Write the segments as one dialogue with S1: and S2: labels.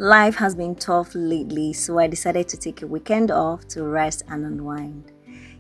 S1: Life has been tough lately, so I decided to take a weekend off to rest and unwind.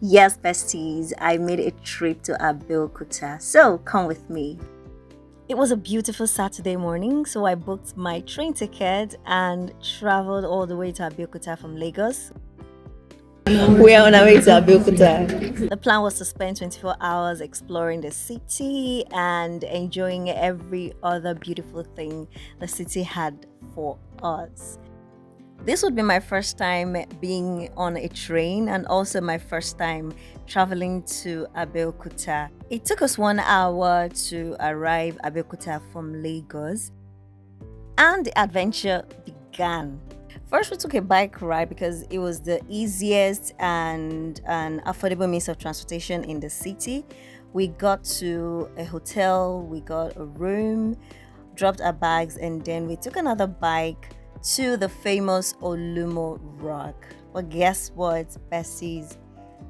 S1: Yes, besties, I made a trip to Abeokuta, so come with me. It was a beautiful Saturday morning, so I booked my train ticket and traveled all the way to Abeokuta from Lagos.
S2: We are on our way to Abeokuta.
S1: The plan was to spend 24 hours exploring the city and enjoying every other beautiful thing the city had for us. This would be my first time being on a train and also my first time traveling to Abeokuta. It took us 1 hour to arrive Abeokuta from Lagos, and the adventure began. First, we took a bike ride because it was the easiest and an affordable means of transportation in the city. We got to a hotel, we got a room, dropped our bags, and then we took another bike to the famous Olumo Rock. But guess what, besties?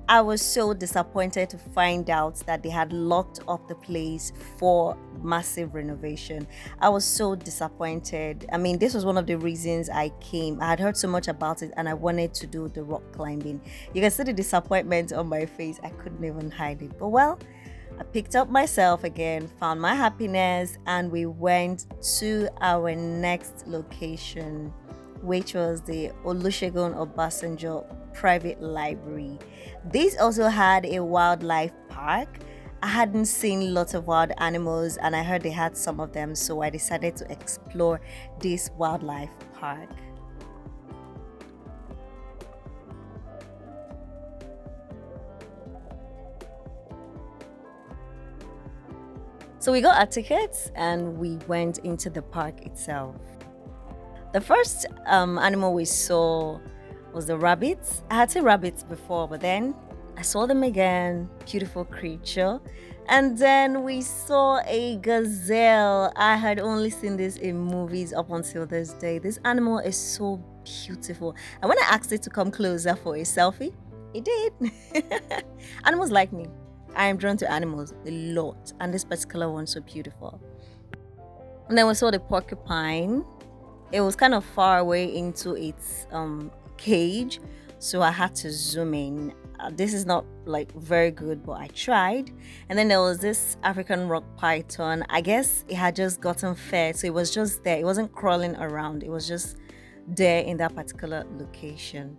S1: I was so disappointed to find out that they had locked up the place for massive renovation. I was so disappointed. I mean, this was one of the reasons I came. I had heard so much about it and I wanted to do the rock climbing. You can see the disappointment on my face. I couldn't even hide it. But well, I picked up myself again, found my happiness, and we went to our next location, which was the Olusegun Obasanjo Private Library. This also had a wildlife park. I hadn't seen lots of wild animals and I heard they had some of them, so I decided to explore this wildlife park. So we got our tickets and we went into the park itself. The first animal we saw was the rabbits. I had seen rabbits before, but then I saw them again. Beautiful creature. And then we saw a gazelle. I had only seen this in movies up until this day. This animal is so beautiful. And when I asked it to come closer for a selfie, it did. Animals like me. I am drawn to animals a lot, and this particular one's so beautiful. And then we saw the porcupine. It was kind of far away into its cage, so I had to zoom in. This is not like very good, but I tried. And then there was this African rock python. I guess it had just gotten fed, so it was just there. It wasn't crawling around, it was just there in that particular location.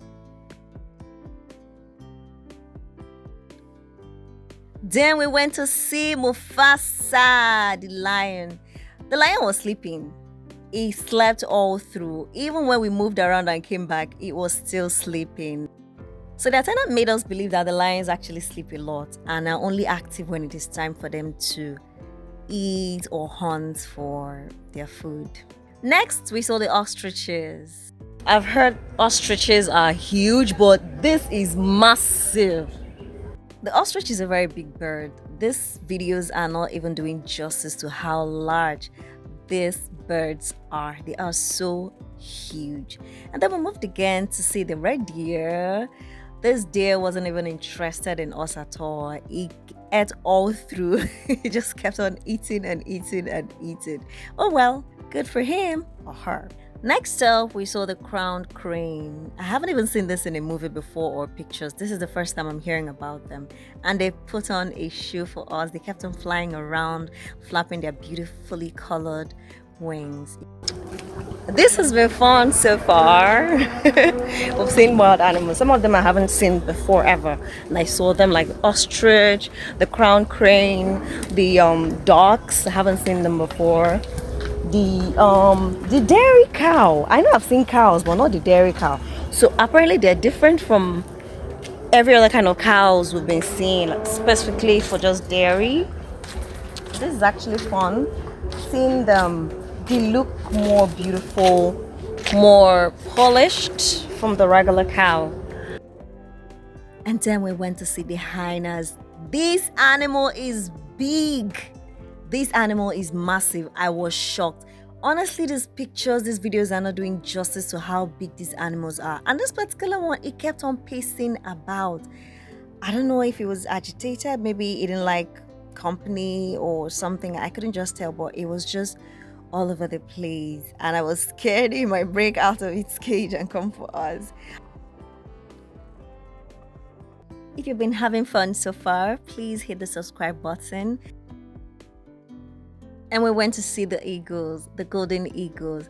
S1: Then we went to see Mufasa, the lion. The lion was sleeping. He slept all through. Even when we moved around and came back, it was still sleeping. So the attendant made us believe that the lions actually sleep a lot and are only active when it is time for them to eat or hunt for their food. Next, we saw the ostriches. I've heard ostriches are huge, but this is massive. The ostrich is a very big bird. These videos are not even doing justice to how large these birds are. They are so huge. And then we moved again to see the red deer. This deer wasn't even interested in us at all. He ate all through. He just kept on eating and eating and eating. Oh well, good for him or her. Next up, we saw the crowned crane. I haven't even seen this in a movie before or pictures. This is the first time I'm hearing about them. And they put on a show for us. They kept on flying around, flapping their beautifully colored wings. This has been fun so far. We've seen wild animals. Some of them I haven't seen before ever. And I saw them like ostrich, the crowned crane, the ducks. I haven't seen them before. The dairy cow. I know I've seen cows, but not the dairy cow. So apparently they're different from every other kind of cows we've been seeing, like specifically for just dairy. This is actually fun. Seeing them, they look more beautiful, more polished from the regular cow. And then we went to see the hyenas. This animal is big. This animal is massive. I was shocked. Honestly, these pictures, these videos are not doing justice to how big these animals are. And this particular one, it kept on pacing about. I don't know if it was agitated. Maybe it didn't like company or something. I couldn't just tell, but it was just all over the place, and I was scared it might break out of its cage and come for us. If you've been having fun so far, please hit the subscribe button. And we went to see the eagles, the golden eagles.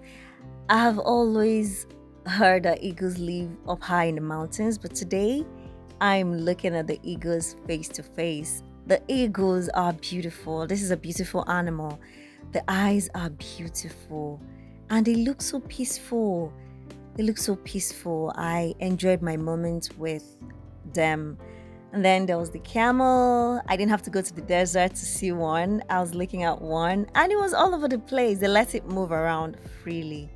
S1: I have always heard that eagles live up high in the mountains, but today I'm looking at the eagles face to face. The eagles are beautiful. This is a beautiful animal. The eyes are beautiful and they look so peaceful. They look so peaceful. I enjoyed my moment with them. And then there was the camel. I didn't have to go to the desert to see one. I was looking at one and it was all over the place. They let it move around freely.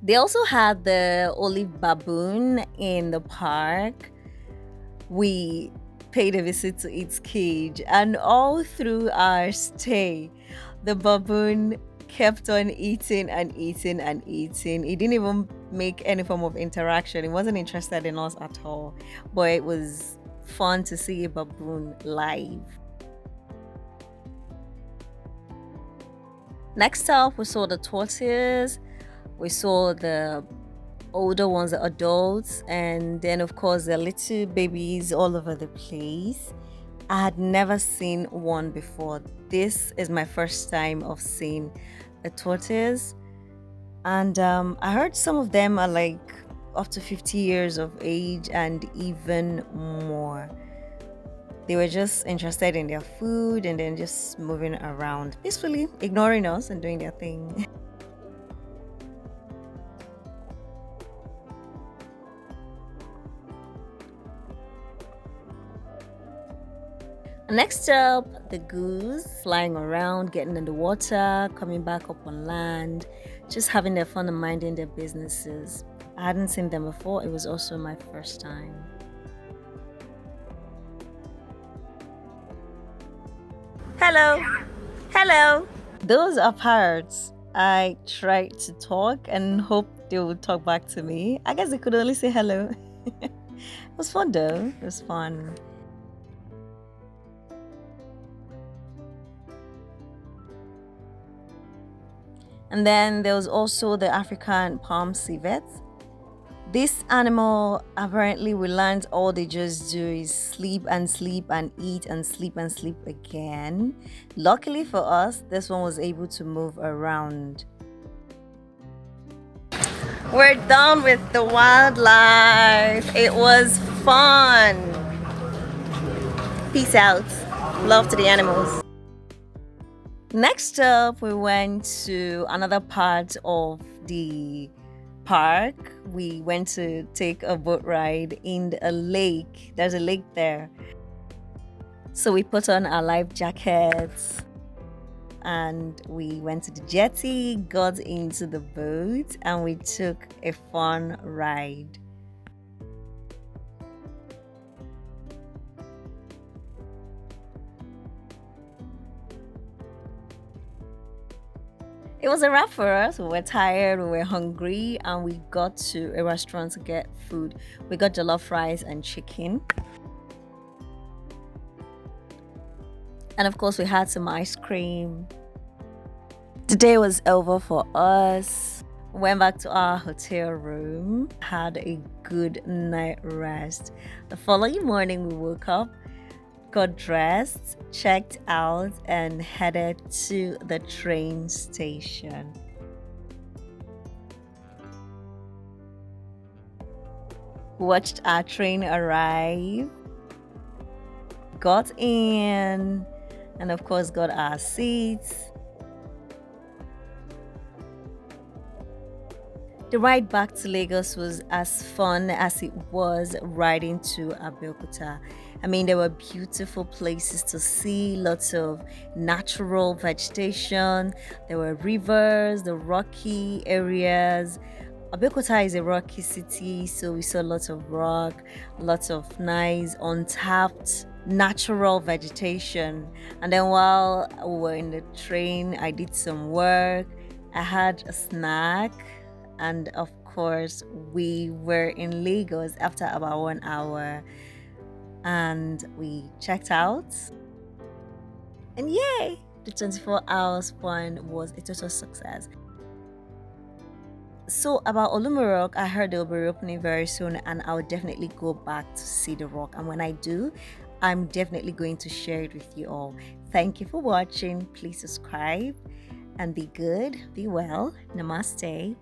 S1: They also had the olive baboon in the park. We paid a visit to its cage, and all through our stay, the baboon kept on eating and eating and eating. It didn't even make any form of interaction. It wasn't interested in us at all. But it was fun to see a baboon live. Next up, we saw the tortoise. We saw the older ones, the adults, and then of course the little babies all over the place. I had never seen one before. This is my first time of seeing a tortoise, and I heard some of them are like up to 50 years of age and even more. They were just interested in their food and then just moving around peacefully, ignoring us and doing their thing. Next up, the goose flying around, getting in the water, coming back up on land, just having their fun and minding their businesses. I hadn't seen them before. It was also my first time. Hello. Hello. Those are parrots. I tried to talk and hoped they would talk back to me. I guess they could only say hello. It was fun though. It was fun. And then there was also the African palm civet. This animal, apparently we learned all they just do is sleep and sleep and eat and sleep again. Luckily for us, this one was able to move around. We're done with the wildlife. It was fun. Peace out. Love to the animals. Next up, we went to another part of the park. We went to take a boat ride in a lake. There's a lake there. So we put on our life jackets and we went to the jetty, got into the boat, and we took a fun ride. It was a wrap for us. We were tired, we were hungry, and we got to a restaurant to get food. We got jollof rice and chicken. And of course, we had some ice cream. The day was over for us. We went back to our hotel room, had a good night rest. The following morning, we woke up, got dressed, checked out, and headed to the train station. Watched our train arrive, got in, and of course got our seats. The ride back to Lagos was as fun as it was riding to Abeokuta. I mean, there were beautiful places to see, lots of natural vegetation. There were rivers, the rocky areas. Abeokuta is a rocky city, so we saw lots of rock, lots of nice, untapped, natural vegetation. And then while we were in the train, I did some work. I had a snack. And of course, we were in Lagos after about 1 hour. And we checked out. And yay! the 24 hours fun was a total success. So about Olumo Rock, I heard they'll be reopening very soon, and I'll definitely go back to see the rock. And when I do, I'm definitely going to share it with you all. Thank you for watching. Please subscribe and be good, be well. Namaste.